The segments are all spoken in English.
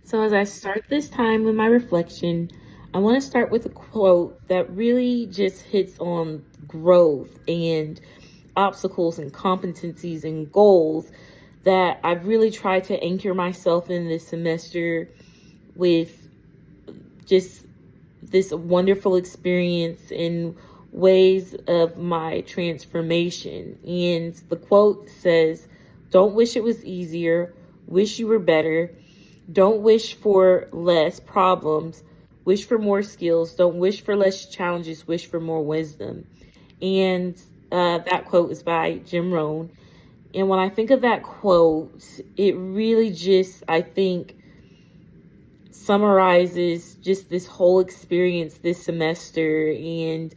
So, as I start this time with my reflection, I want to start with a quote that really just hits on growth and obstacles and competencies and goals that I've really tried to anchor myself in this semester with just this wonderful experience in ways of my transformation. And the quote says, "Don't wish it was easier, wish you were better. Don't wish for less problems, wish for more skills. Don't wish for less challenges, wish for more wisdom." And that quote is by Jim Rohn. And when I think of that quote, it really just, I think, summarizes just this whole experience this semester and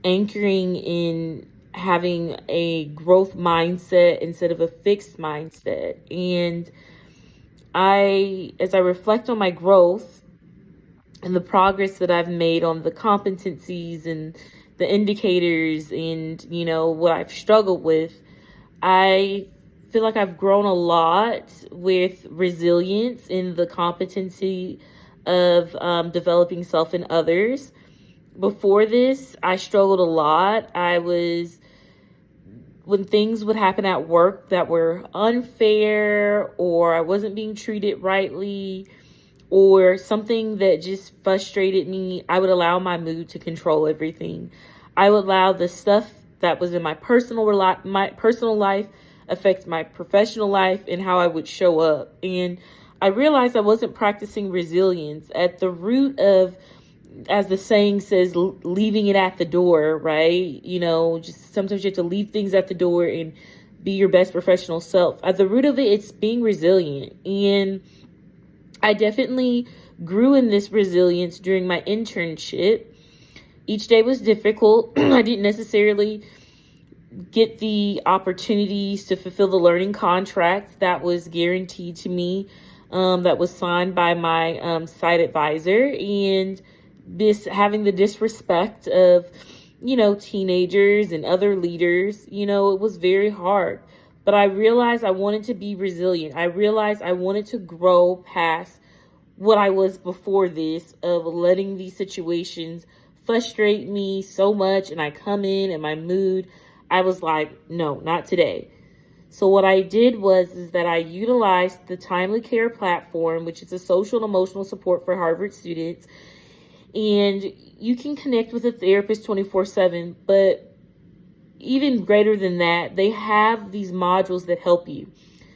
anchoring in having a growth mindset instead of a fixed mindset. And as I reflect on my growth and the progress that I've made on the competencies and the indicators and, what I've struggled with, I feel like I've grown a lot with resilience in the competency of developing self and others. Before this, I struggled a lot. When things would happen at work that were unfair, or I wasn't being treated rightly, or something that just frustrated me, I would allow my mood to control everything. I would allow the stuff that was in my personal life affect my professional life and how I would show up. And I realized I wasn't practicing resilience. At the root of, as the saying says, leaving it at the door, right? Just sometimes you have to leave things at the door and be your best professional self. At the root of it, it's being resilient. And I definitely grew in this resilience during my internship. Each day was difficult. I didn't necessarily get the opportunities to fulfill the learning contract that was guaranteed to me, that was signed by my site advisor, and this having the disrespect of teenagers and other leaders. It was very hard, but I realized I wanted to be resilient. I realized I wanted to grow past what I was before this, of letting these situations frustrate me so much, and I come in and my mood, I was like, no, not today. So what I did is that I utilized the Timely Care platform, which is a social and emotional support for Harvard students. And you can connect with a therapist 24/7, but even greater than that, they have these modules that help you.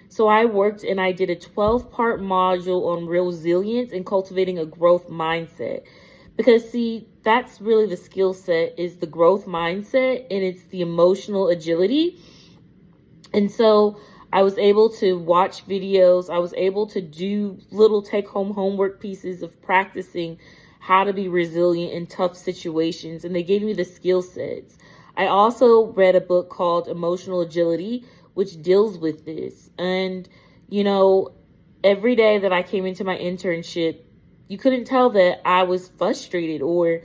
So I worked and I did a 12-part module on resilience and cultivating a growth mindset. Because see, that's really the skill set, is the growth mindset, and it's the emotional agility. And so I was able to watch videos. I was able to do little take-home homework pieces of practicing how to be resilient in tough situations. And they gave me the skill sets. I also read a book called Emotional Agility, which deals with this. And, every day that I came into my internship, you couldn't tell that I was frustrated or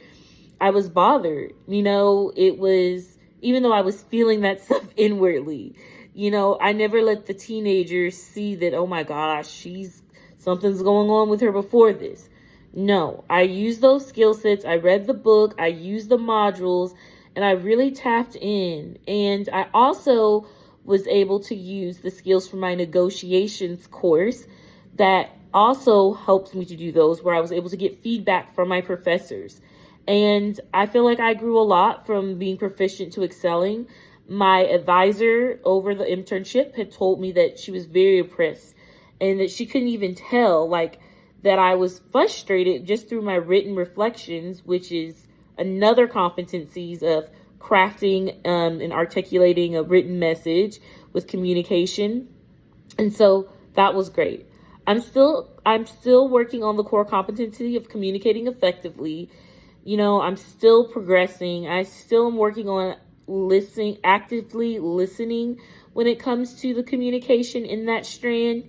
I was bothered. It was, even though I was feeling that stuff inwardly, I never let the teenagers see that, oh my gosh, something's going on with her before this. No, I used those skill sets. I read the book, I used the modules, and I really tapped in. And I also was able to use the skills from my negotiations course that also helps me to do those, where I was able to get feedback from my professors. And I feel like I grew a lot from being proficient to excelling. My advisor over the internship had told me that she was very impressed and that she couldn't even tell, that I was frustrated just through my written reflections, which is another competencies of crafting and articulating a written message with communication. And so that was great. I'm still working on the core competency of communicating effectively. I'm still progressing. I still am working on actively listening when it comes to the communication in that strand.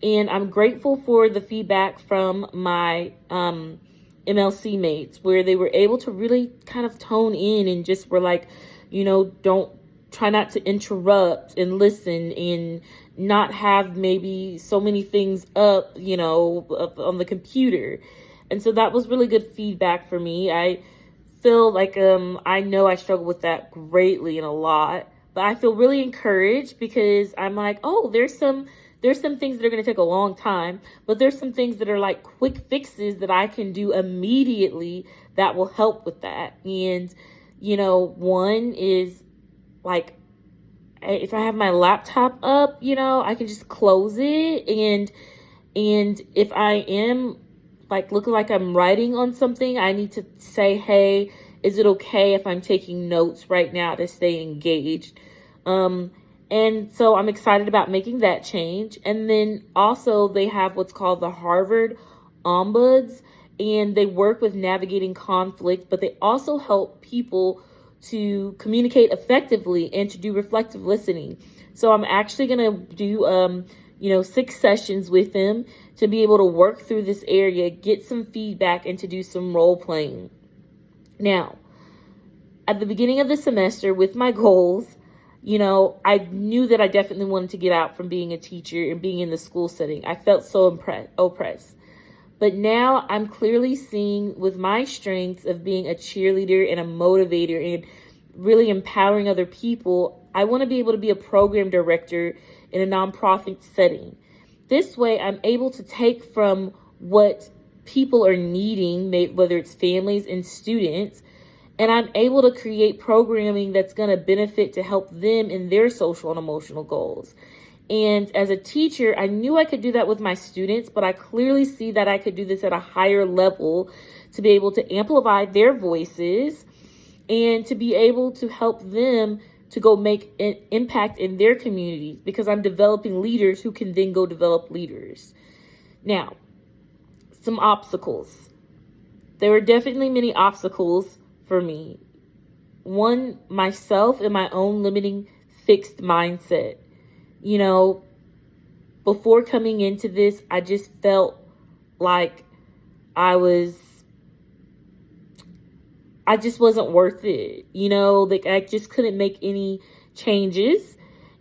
And I'm grateful for the feedback from my MLC mates, where they were able to really kind of tone in and just were like, don't try not to interrupt and listen and not have maybe so many things up, up on the computer. And so that was really good feedback for me. I feel like I know I struggle with that greatly and a lot, but I feel really encouraged because I'm like, oh, there's some things that are going to take a long time, but there's some things that are like quick fixes that I can do immediately that will help with that. And one is like, if I have my laptop up, I can just close it, and if I am like looking like I'm writing on something, I need to say, hey, is it okay if I'm taking notes right now to stay engaged? And so I'm excited about making that change. And then also they have what's called the Harvard Ombuds, and they work with navigating conflict, but they also help people to communicate effectively and to do reflective listening. So I'm actually going to do 6 sessions with them to be able to work through this area, get some feedback, and to do some role playing. Now, at the beginning of the semester with my goals, I knew that I definitely wanted to get out from being a teacher and being in the school setting. I felt so oppressed. But now I'm clearly seeing with my strengths of being a cheerleader and a motivator and really empowering other people, I want to be able to be a program director in a nonprofit setting. This way, I'm able to take from what people are needing, whether it's families and students, and I'm able to create programming that's going to benefit to help them in their social and emotional goals. And as a teacher, I knew I could do that with my students, but I clearly see that I could do this at a higher level to be able to amplify their voices and to be able to help them to go make an impact in their communities, because I'm developing leaders who can then go develop leaders. Now, some obstacles. There were definitely many obstacles for me. One, myself and my own limiting fixed mindset. Before coming into this, I just felt like I just wasn't worth it. Like I just couldn't make any changes.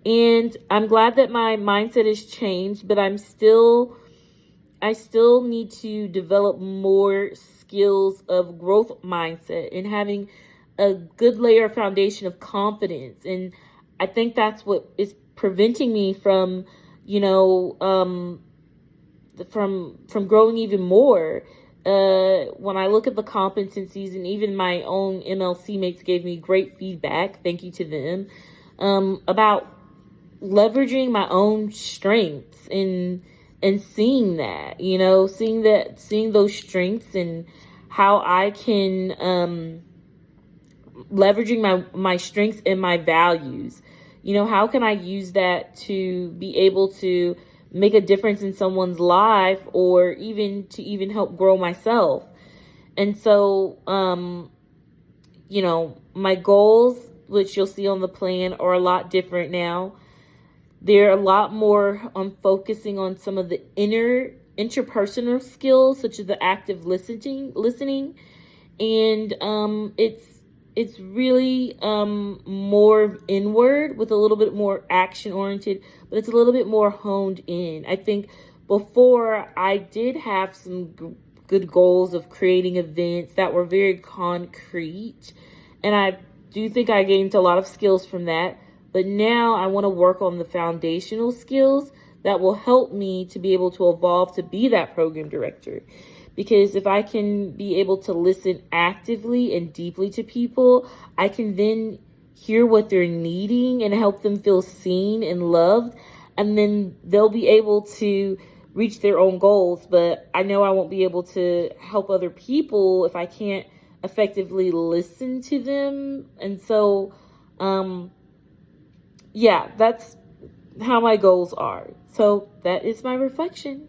And I'm glad that my mindset has changed, but I still need to develop more skills of growth mindset and having a good layer of foundation of confidence. And I think that's what is preventing me from, from growing even more. When I look at the competencies, and even my own MLC mates gave me great feedback, thank you to them, about leveraging my own strengths and seeing that, seeing those strengths and how I can, leveraging my strengths and my values. How can I use that to be able to make a difference in someone's life, or even help grow myself? And so, my goals, which you'll see on the plan, are a lot different now. They're a lot more on focusing on some of the interpersonal skills, such as the active listening. And it's really more inward with a little bit more action oriented, but it's a little bit more honed in. I think before I did have some good goals of creating events that were very concrete, and I do think I gained a lot of skills from that. But now I want to work on the foundational skills that will help me to be able to evolve to be that program director. Because if I can be able to listen actively and deeply to people, I can then hear what they're needing and help them feel seen and loved. And then they'll be able to reach their own goals. But I know I won't be able to help other people if I can't effectively listen to them. And so, that's how my goals are. So that is my reflection.